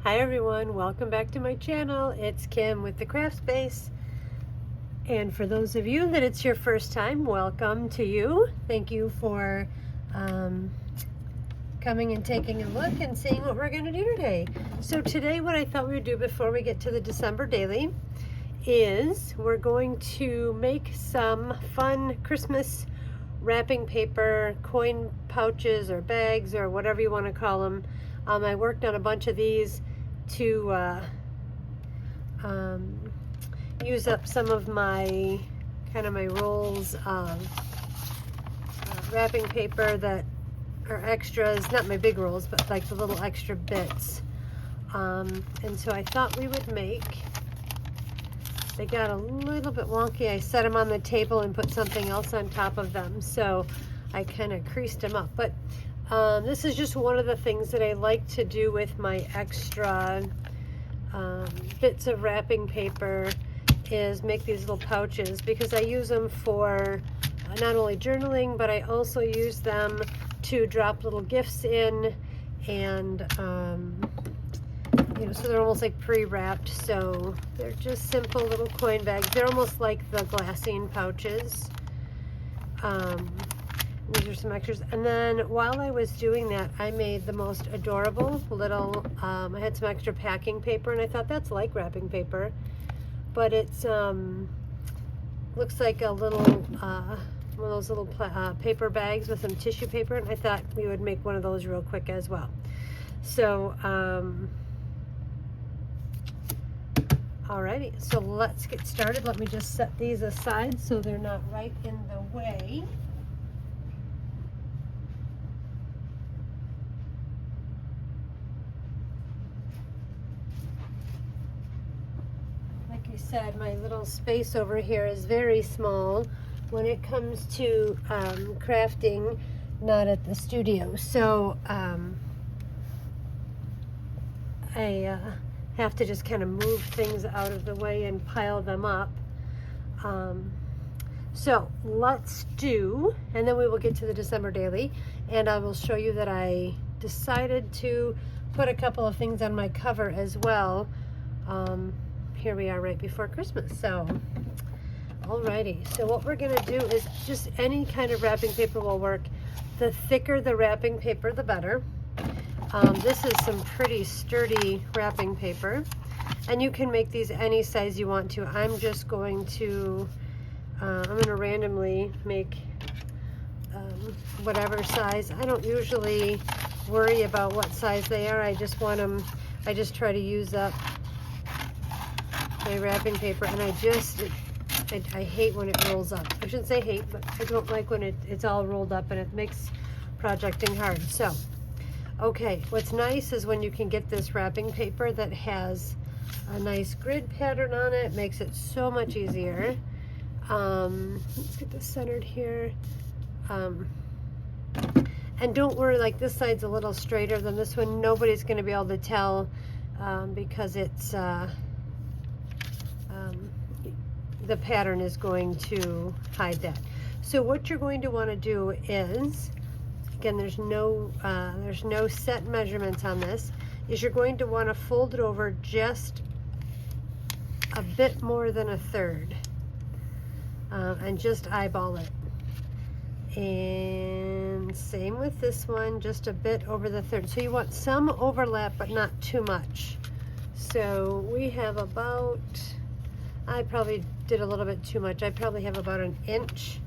Hi everyone, welcome back to my channel. It's Kim with the Craft Space. And for those of you that it's your first time, welcome to you. Thank you for coming and taking a look and seeing what we're going to do today. So today what I thought we would do before we get to the December daily is we're going to make some fun Christmas wrapping paper, coin pouches or bags or whatever you want to call them. I worked on a bunch of these to use up some of my my rolls of wrapping paper that are extras, not my big rolls, but like the little extra bits. And so I thought we would make, they got a little bit wonky. I set them on the table and put something else on top of them, so I kind of creased them up. But this is just one of the things that I like to do with my extra bits of wrapping paper, is make these little pouches, because I use them for not only journaling, but I also use them to drop little gifts in, and you know, so they're almost like pre-wrapped. So they're just simple little coin bags. They're almost like the glassine pouches. These are some extras. And then while I was doing that, I made the most adorable little, I had some extra packing paper, and I thought that's like wrapping paper, but it's looks like a little one of those little paper bags with some tissue paper, and I thought we would make one of those real quick as well. So alrighty, so let's get started. Let me just set these aside so they're not right in the way. Said, my little space over here is very small when it comes to crafting, not at the studio. So I have to just kind of move things out of the way and pile them up. So let's do, and then we will get to the December daily, and I will show you that I decided to put a couple of things on my cover as well. Here we are right before Christmas. So alrighty, so what we're gonna do is just any kind of wrapping paper will work. The thicker the wrapping paper, the better. This is some pretty sturdy wrapping paper, and you can make these any size you want to. I'm just going to I'm gonna randomly make whatever size. I don't usually worry about what size they are. I just want them, I just try to use up my wrapping paper, and I hate when it rolls up. I shouldn't say hate, but I don't like when it's all rolled up, and it makes projecting hard. So okay, what's nice is when you can get this wrapping paper that has a nice grid pattern on it. It makes it so much easier. Let's get this centered here. And don't worry, like this side's a little straighter than this one. Nobody's going to be able to tell because it's the pattern is going to hide that. So what you're going to want to do is, again, there's no set measurements on this, is you're going to want to fold it over just a bit more than a third, and just eyeball it. And same with this one, just a bit over the third. So you want some overlap, but not too much. So we have about, I probably did a little bit too much. I probably have about an inch,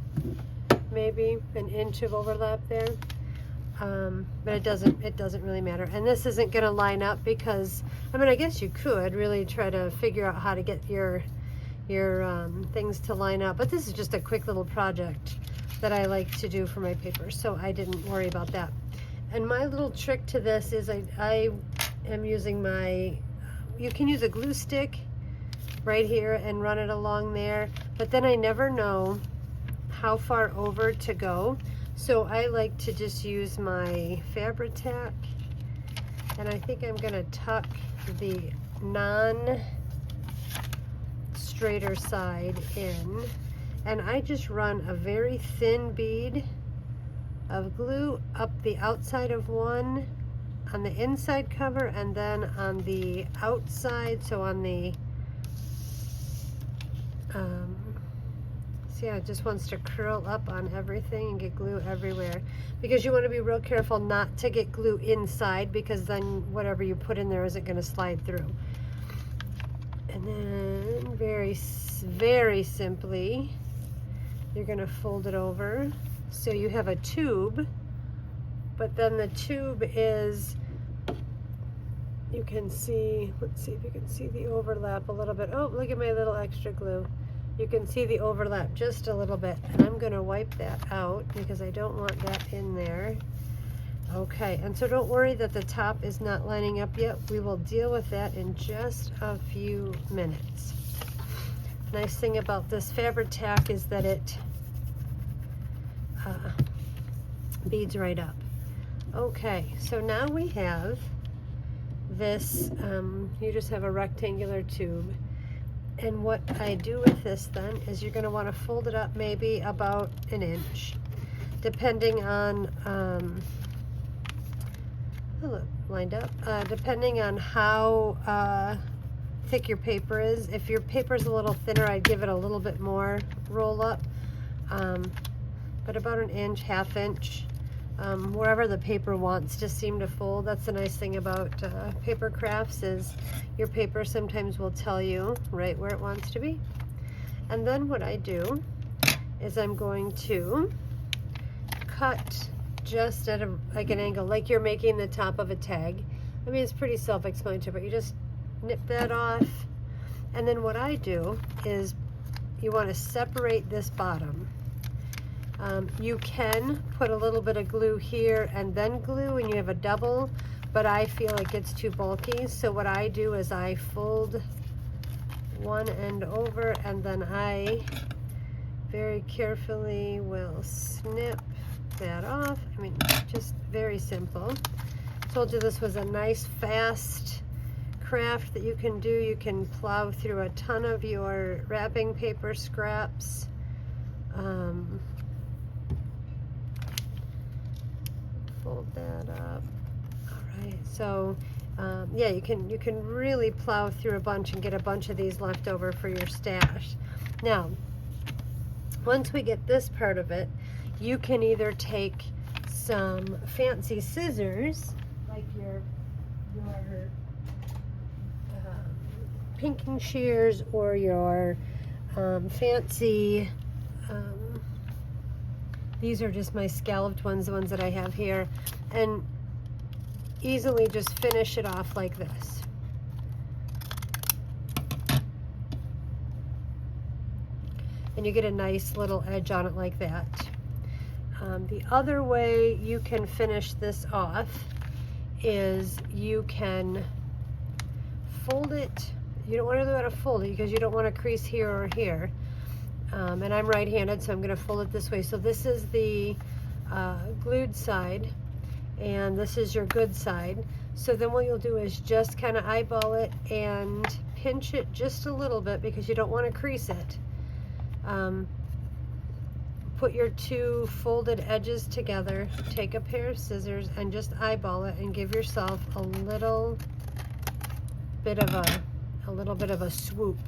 maybe an inch of overlap there. But it doesn't really matter. And this isn't going to line up because, I mean, I guess you could really try to figure out how to get your things to line up. But this is just a quick little project that I like to do for my paper, so I didn't worry about that. And my little trick to this is I am using my, you can use a glue stick right here and run it along there, but then I never know how far over to go, so I like to just use my Fabri-Tac, and I think I'm gonna tuck the non-straighter side in, and I just run a very thin bead of glue up the outside of one, on the inside cover and then on the outside, so on the see how it just wants to curl up on everything and get glue everywhere, because you want to be real careful not to get glue inside, because then whatever you put in there isn't going to slide through. And then very simply, you're going to fold it over so you have a tube, but then the tube is, you can see, let's see if you can see the overlap a little bit. Oh, look at my little extra glue. You can see the overlap just a little bit, and I'm going to wipe that out because I don't want that in there. Okay, and so don't worry that the top is not lining up yet. We will deal with that in just a few minutes. Nice thing about this Fabri-Tac is that it beads right up. Okay, so now we have this, you just have a rectangular tube. And what I do with this then is you're going to want to fold it up maybe about an inch, depending on, lined up, depending on how thick your paper is. If your paper is a little thinner, I'd give it a little bit more roll up, but about an inch, half inch, wherever the paper wants to seem to fold. That's the nice thing about paper crafts, is your paper sometimes will tell you right where it wants to be. And then what I do is I'm going to cut just at like an angle, like you're making the top of a tag. I mean, it's pretty self-explanatory, but you just nip that off. And then what I do is you want to separate this bottom. You can put a little bit of glue here and then glue, and you have a double, but I feel like it's too bulky. So what I do is I fold one end over, and then I very carefully will snip that off. I mean, just very simple. Told you this was a nice fast craft that you can do. You can plow through a ton of your wrapping paper scraps. Fold that up. All right, so yeah, you can really plow through a bunch and get a bunch of these left over for your stash. Now, once we get this part of it, you can either take some fancy scissors, like your pinking shears, or your fancy, these are just my scalloped ones, the ones that I have here, and easily just finish it off like this. And you get a nice little edge on it like that. The other way you can finish this off is you can fold it. You don't really want to fold it because you don't want to crease here or here. And I'm right-handed, so I'm going to fold it this way. So this is the glued side, and this is your good side. So then what you'll do is just kind of eyeball it and pinch it just a little bit, because you don't want to crease it. Put your two folded edges together, take a pair of scissors and just eyeball it, and give yourself a little bit of a swoop.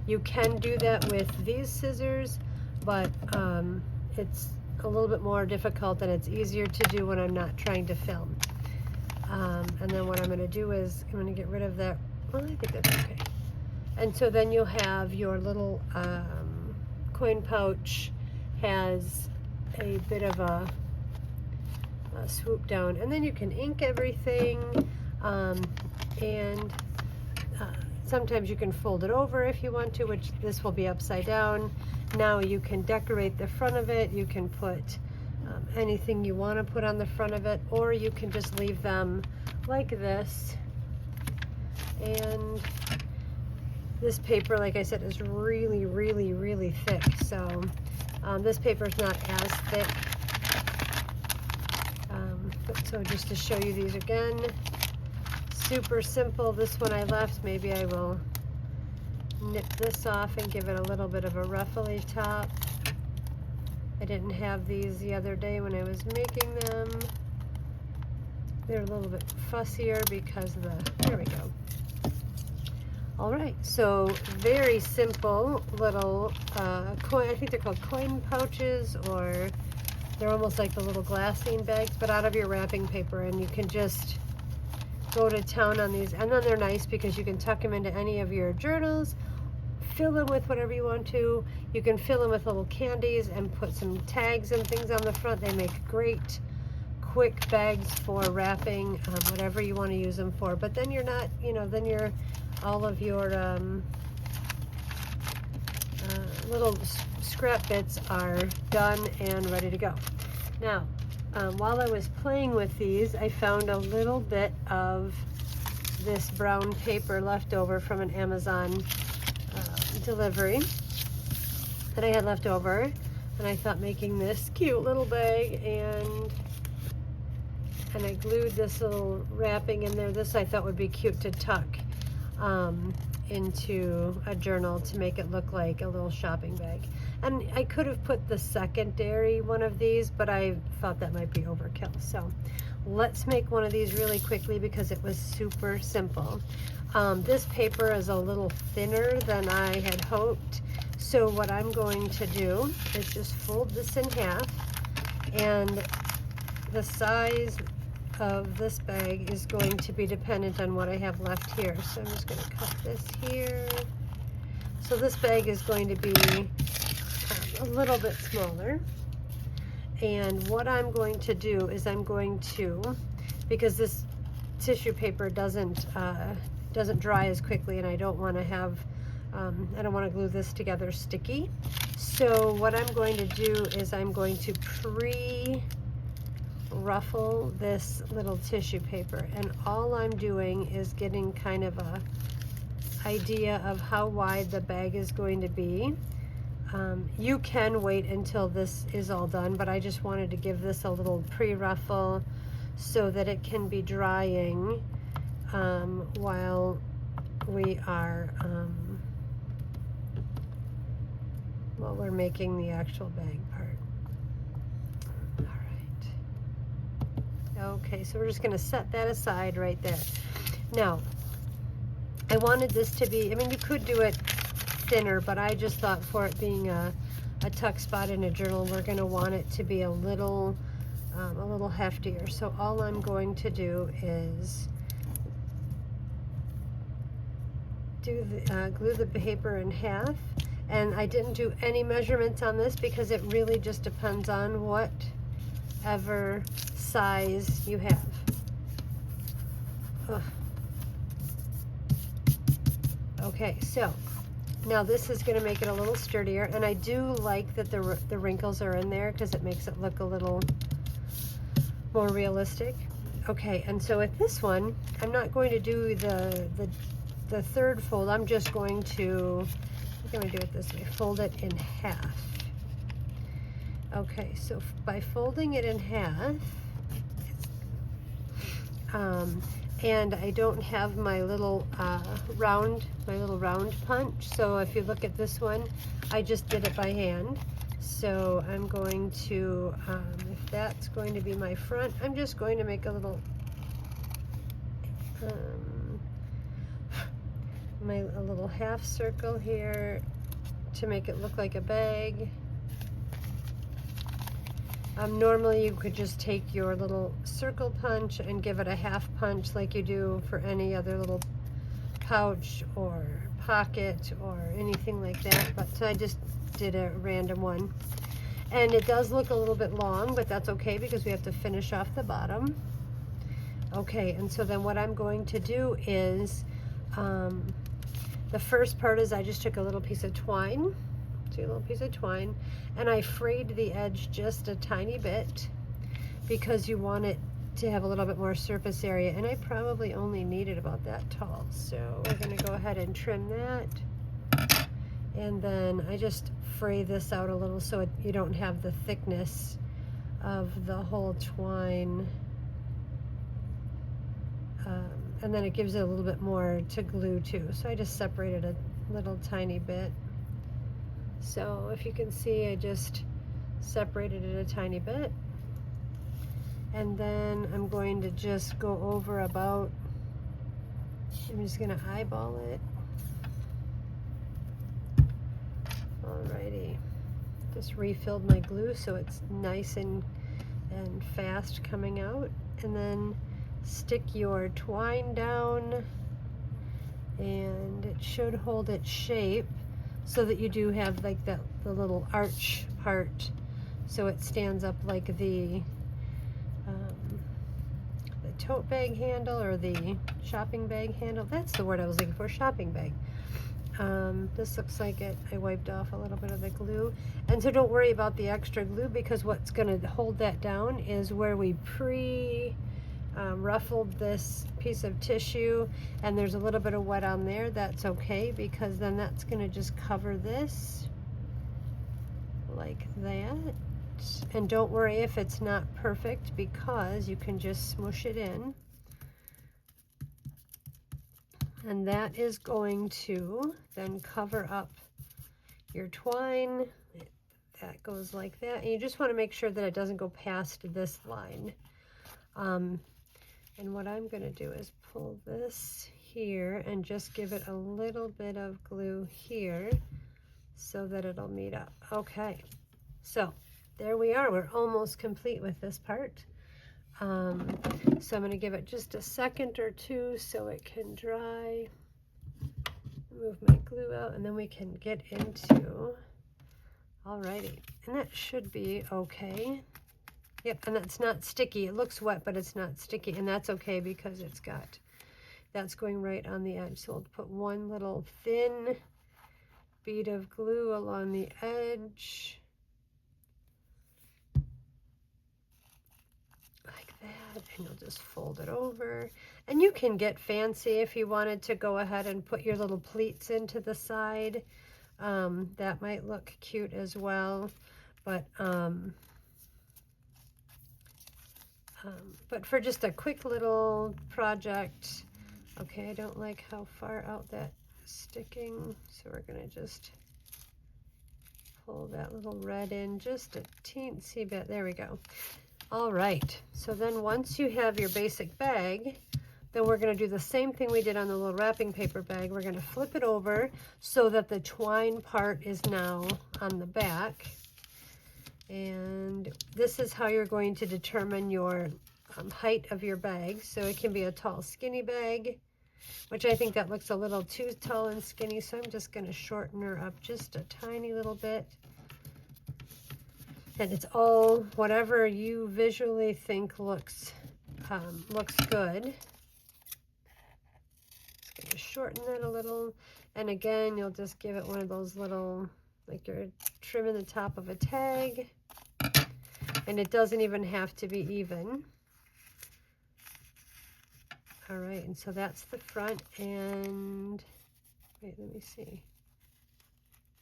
You can do that with these scissors, but it's a little bit more difficult, and it's easier to do when I'm not trying to film. And then what I'm going to do is I'm going to get rid of that. Well, I think that's okay. And so then you'll have your little coin pouch has a bit of a swoop down, and then you can ink everything, and sometimes you can fold it over if you want to, which this will be upside down. Now you can decorate the front of it. You can put anything you want to put on the front of it, or you can just leave them like this. And this paper, like I said, is really, really, really thick. So this paper is not as thick. So just to show you these again, super simple. This one I left. Maybe I will nip this off and give it a little bit of a ruffly top. I didn't have these the other day when I was making them. they're a little bit fussier because of the, there we go. All right, so very simple little coin, I think they're called coin pouches, or they're almost like the little glassine bags, but out of your wrapping paper, and you can just go to town on these. And then they're nice because you can tuck them into any of your journals, fill them with whatever you want to. You can fill them with little candies and put some tags and things on the front. They make great quick bags for wrapping, whatever you want to use them for. But then you're not, you know, then you're, all of your little scrap bits are done and ready to go. Now, while I was playing with these, I found a little bit of this brown paper left over from an Amazon delivery that I had left over, and I thought making this cute little bag, and I glued this little wrapping in there. This I thought would be cute to tuck into a journal to make it look like a little shopping bag. And I could have put the secondary one of these, but I thought that might be overkill. So let's make one of these really quickly because it was super simple. This paper is a little thinner than I had hoped. So what I'm going to do is just fold this in half, and the size of this bag is going to be dependent on what I have left here. So I'm just going to cut this here. So this bag is going to be a little bit smaller. And what I'm going to do is I'm going to, because this tissue paper doesn't dry as quickly, and I don't want to have, I don't want to glue this together sticky. So what I'm going to do is I'm going to ruffle this little tissue paper, and all I'm doing is getting kind of a idea of how wide the bag is going to be. You can wait until this is all done, but I just wanted to give this a little pre-ruffle so that it can be drying while we are while we're making the actual bag part. Okay, so we're just going to set that aside right there. Now, I wanted this to be, I mean, you could do it thinner, but I just thought for it being a tuck spot in a journal, we're going to want it to be a little heftier. So all I'm going to do is glue the paper in half. And I didn't do any measurements on this because it really just depends on whatever size you have. Ugh. Okay, so now this is going to make it a little sturdier, and I do like that the wrinkles are in there because it makes it look a little more realistic. Okay, and so with this one, I'm not going to do the third fold. I'm just going to, I'm going to do it this way, fold it in half. Okay, so by folding it in half, and I don't have my little round punch. So if you look at this one, I just did it by hand. So I'm going to, if that's going to be my front, I'm just going to make a little, a little half circle here to make it look like a bag. Normally you could just take your little circle punch and give it a half punch like you do for any other little pouch or pocket or anything like that, but I just did a random one. And it does look a little bit long, but that's okay because we have to finish off the bottom. Okay, and so then what I'm going to do is, the first part is I just took a little piece of twine, and I frayed the edge just a tiny bit because you want it to have a little bit more surface area, and I probably only needed about that tall. So we're going to go ahead and trim that, and then I just fray this out a little so you don't have the thickness of the whole twine, and then it gives it a little bit more to glue to. So I just separated a little tiny bit. So if you can see, I just separated it a tiny bit. And then I'm going to just go over about, I'm just going to eyeball it. Alrighty. Just refilled my glue so it's nice and fast coming out. And then stick your twine down, and it should hold its shape so that you do have like the little arch part, so it stands up like the tote bag handle or the shopping bag handle. That's the word I was looking for, shopping bag. This looks like it. I wiped off a little bit of the glue. And so don't worry about the extra glue, because what's going to hold that down is where we ruffled this piece of tissue, and there's a little bit of wet on there. That's okay, because then that's going to just cover this like that. And don't worry if it's not perfect, because you can just smush it in. And that is going to then cover up your twine. That goes like that. And you just want to make sure that it doesn't go past this line. And what I'm going to do is pull this here and just give it a little bit of glue here so that it'll meet up. Okay, so there we are. We're almost complete with this part. So I'm going to give it just a second or two so it can dry. Move my glue out, and then we can get into, alrighty, and that should be okay. Yep, and that's not sticky. It looks wet, but it's not sticky, and that's okay because that's going right on the edge. So we'll put one little thin bead of glue along the edge, like that, and you'll just fold it over. And you can get fancy if you wanted to go ahead and put your little pleats into the side. That might look cute as well, but for just a quick little project, okay, I don't like how far out that's sticking, so we're gonna just pull that little red in just a teensy bit. There we go. All right, so then once you have your basic bag, then we're gonna do the same thing we did on the little wrapping paper bag. We're gonna flip it over so that the twine part is now on the back. And this is how you're going to determine your height of your bag. So it can be a tall, skinny bag, which I think that looks a little too tall and skinny. So I'm just going to shorten her up just a tiny little bit. And it's all whatever you visually think looks good. Just going to shorten that a little. And again, you'll just give it one of those little, like you're trimming the top of a tag. And it doesn't even have to be even. All right, and so that's the front, and wait, let me see.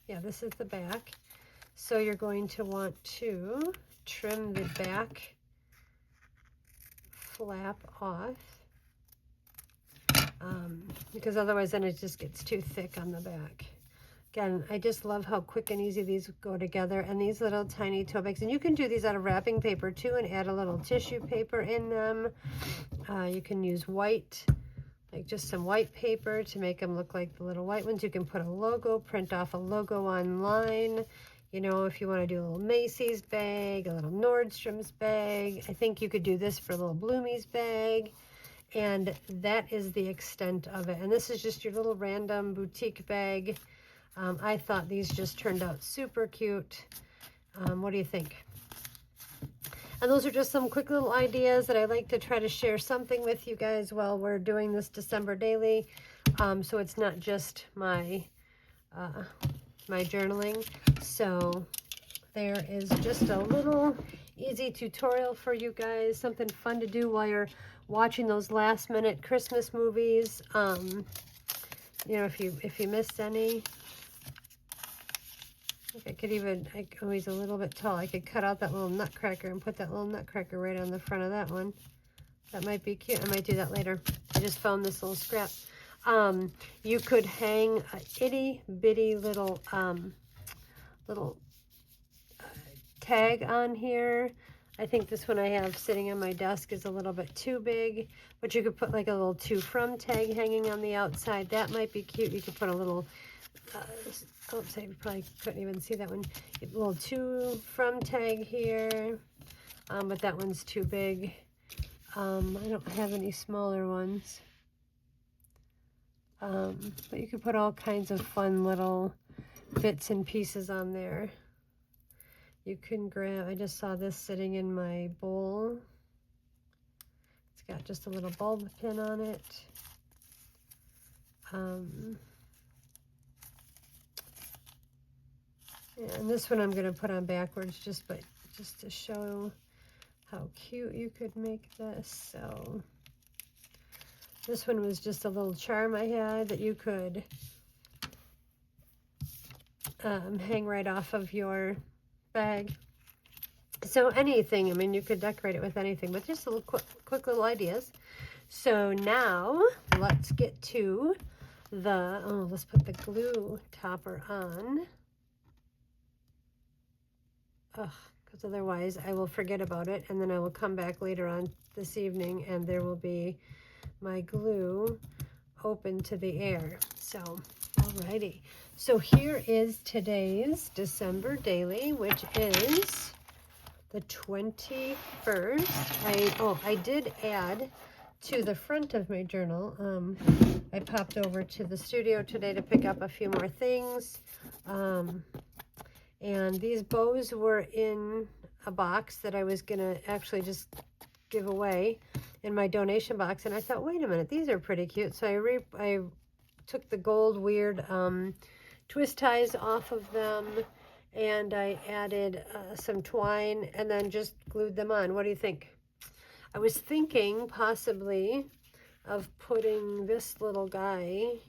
Yeah, this is the back. So you're going to want to trim the back flap off, because otherwise then it just gets too thick on the back. Again, I just love how quick and easy these go together, and these little tiny tote bags. And you can do these out of wrapping paper too and add a little tissue paper in them. You can use white, like just some white paper to make them look like the little white ones. You can put a logo, print off a logo online. You know, if you want to do a little Macy's bag, a little Nordstrom's bag. I think you could do this for a little Bloomie's bag. And that is the extent of it. And this is just your little random boutique bag. I thought these just turned out super cute. What do you think? And those are just some quick little ideas that I like to try to share something with you guys while we're doing this December daily. So it's not just my journaling. So there is just a little easy tutorial for you guys, something fun to do while you're watching those last minute Christmas movies. You know, if you missed any. I could even, oh, he's a little bit tall. I could cut out that little nutcracker and put that little nutcracker right on the front of that one. That might be cute. I might do that later. I just found this little scrap. You could hang a itty bitty little tag on here. I think this one I have sitting on my desk is a little bit too big, but you could put like a little to from tag hanging on the outside. That might be cute. You could put a little, oops, I probably couldn't even see that one. A little to from tag here, but that one's too big. I don't have any smaller ones. But you could put all kinds of fun little bits and pieces on there. You can grab, I just saw this sitting in my bowl. It's got just a little bulb pin on it. Yeah, and this one I'm going to put on backwards just to show how cute you could make this. So this one was just a little charm I had that you could hang right off of your bag. So anything, I mean, you could decorate it with anything, but just little quick little ideas. So now let's get to the, let's put the glue topper on. Because otherwise I will forget about it, and then I will come back later on this evening and there will be my glue open to the air. So, alrighty. So here is today's December daily, which is the 21st. I did add to the front of my journal. I popped over to the studio today to pick up a few more things. And these bows were in a box that I was gonna actually just give away in my donation box, and I thought, wait a minute, these are pretty cute. So I took the gold weird twist ties off of them, and I added some twine and then just glued them on. What do you think? I was thinking possibly of putting this little guy.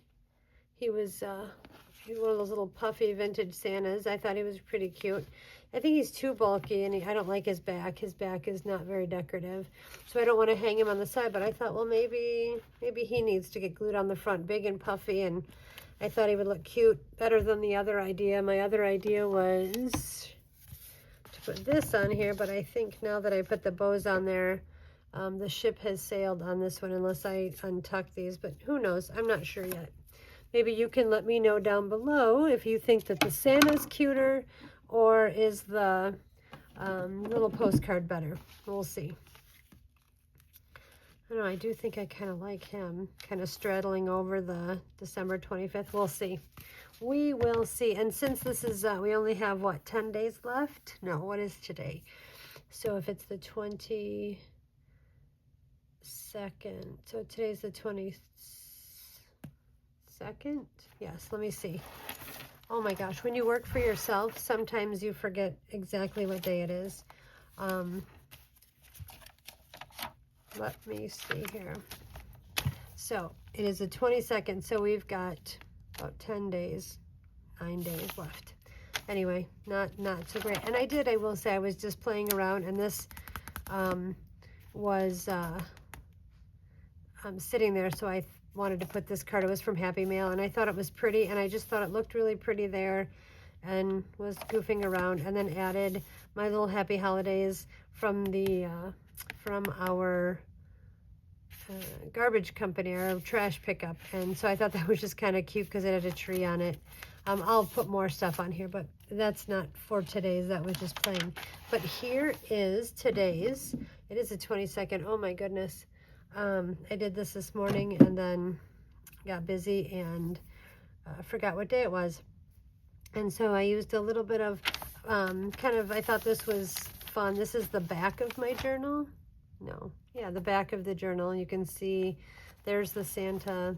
He was one of those little puffy vintage Santas. I thought he was pretty cute. I think he's too bulky, and I don't like his back. His back is not very decorative, so I don't want to hang him on the side. But I thought, well, maybe he needs to get glued on the front, big and puffy, and I thought he would look cute, better than the other idea. My other idea was to put this on here, but I think now that I put the bows on there, the ship has sailed on this one unless I untuck these, but who knows? I'm not sure yet. Maybe you can let me know down below if you think that the Santa's cuter or is the little postcard better. We'll see. I don't know, I do think I kind of like him, kind of straddling over the December 25th. We'll see. We will see. And since this is, we only have, what, 10 days left? No, what is today? So if it's the 22nd, so today's the 22nd? Yes, let me see. Oh my gosh, when you work for yourself, sometimes you forget exactly what day it is. Let me see here. So it is the 22nd, so we've got about 10 days, 9 days left. Anyway, not so great. And I will say, I was just playing around, and this was sitting there, so I wanted to put this card. It was from Happy Mail, and I thought it was pretty, and I just thought it looked really pretty there, and was goofing around, and then added my little happy holidays from the from our garbage company, our trash pickup. And so I thought that was just kind of cute because it had a tree on it. I'll put more stuff on here, but that's not for today's. That was just plain. But here is today's. It is the 22nd. Oh my goodness. I did this morning and then got busy and forgot what day it was. And so I used a little bit of I thought this was fun. This is the back of my journal. No, yeah, the back of the journal. You can see there's the Santa,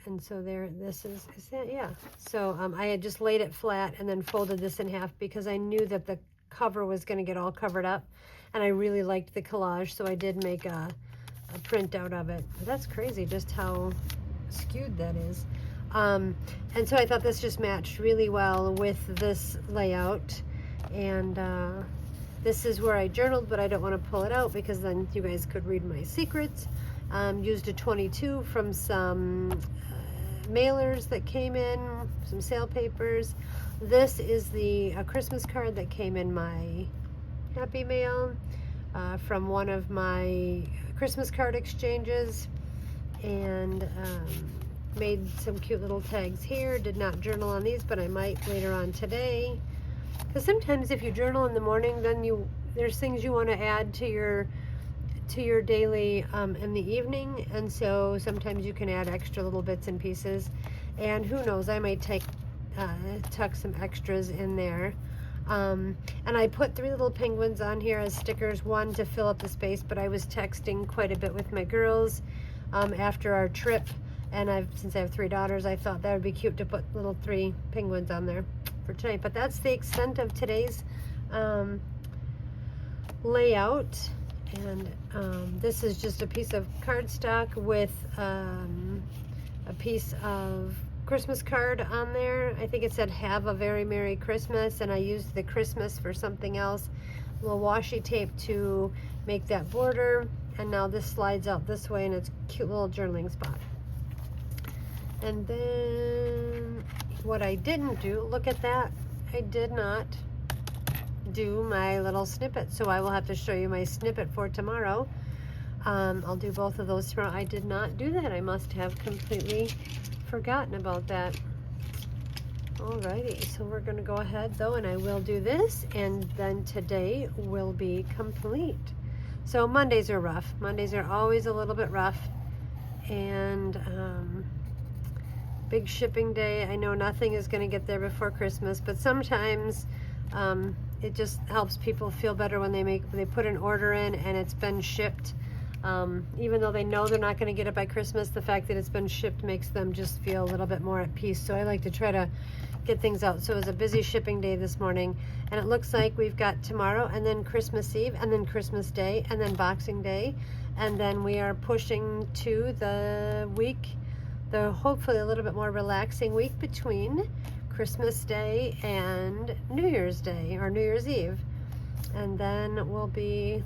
and so there, this is that, yeah. So I had just laid it flat and then folded this in half because I knew that the cover was going to get all covered up, and I really liked the collage, so I did make a printout of it. But that's crazy just how skewed that is. And so I thought this just matched really well with this layout, and this is where I journaled, but I don't want to pull it out because then you guys could read my secrets. Used a 22 from some mailers that came in, some sale papers. This is the Christmas card that came in my Happy Mail from one of my Christmas card exchanges, and made some cute little tags here. Did not journal on these, but I might later on today, because sometimes if you journal in the morning, then there's things you want to add to your daily in the evening, and so sometimes you can add extra little bits and pieces, and who knows, I might tuck some extras in there. And I put 3 little penguins on here as stickers, one to fill up the space, but I was texting quite a bit with my girls after our trip, and since I have 3 daughters, I thought that would be cute to put little 3 penguins on there for tonight. But that's the extent of today's layout. And this is just a piece of cardstock with a piece of Christmas card on there. I think it said "Have a very Merry Christmas," and I used the Christmas for something else. A little washi tape to make that border, and now this slides out this way, and it's a cute little journaling spot. And then what I didn't do, look at that, I did not do my little snippet, so I will have to show you my snippet for tomorrow. I'll do both of those tomorrow. I did not do that. I must have completely forgotten about that. Alrighty, so we're going to go ahead though, and I will do this, and then today will be complete. So Mondays are rough. Mondays are always a little bit rough, and big shipping day. I know nothing is going to get there before Christmas, but sometimes it just helps people feel better when they put an order in and it's been shipped. Even though they know they're not going to get it by Christmas, the fact that it's been shipped makes them just feel a little bit more at peace. So I like to try to get things out. So it was a busy shipping day this morning, and it looks like we've got tomorrow, and then Christmas Eve, and then Christmas Day, and then Boxing Day, and then we are pushing to the week, hopefully a little bit more relaxing week between Christmas Day and New Year's Day, or New Year's Eve. And then we'll be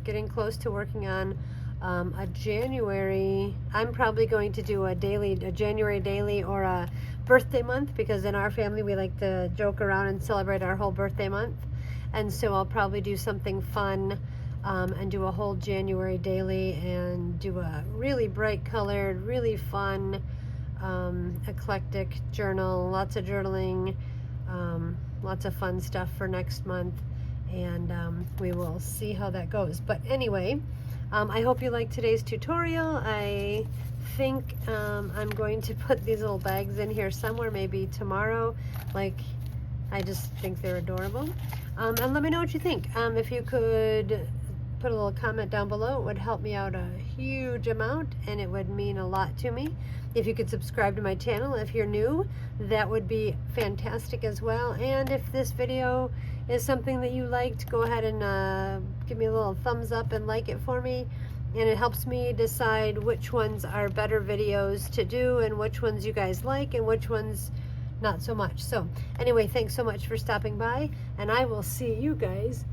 getting close to working on a January. I'm probably going to do a January daily or a birthday month, because in our family we like to joke around and celebrate our whole birthday month. And so I'll probably do something fun and do a whole January daily, and do a really bright colored, really fun, eclectic journal, lots of journaling, lots of fun stuff for next month. And we will see how that goes. But anyway, I hope you liked today's tutorial. I think I'm going to put these little bags in here somewhere, maybe tomorrow. I just think they're adorable. And let me know what you think. If you could put a little comment down below, it would help me out a huge amount, and it would mean a lot to me. If you could subscribe to my channel if you're new, that would be fantastic as well. And if this video is something that you liked, go ahead and give me a little thumbs up and like it for me, and it helps me decide which ones are better videos to do, and which ones you guys like and which ones not so much. So anyway, thanks so much for stopping by, and I will see you guys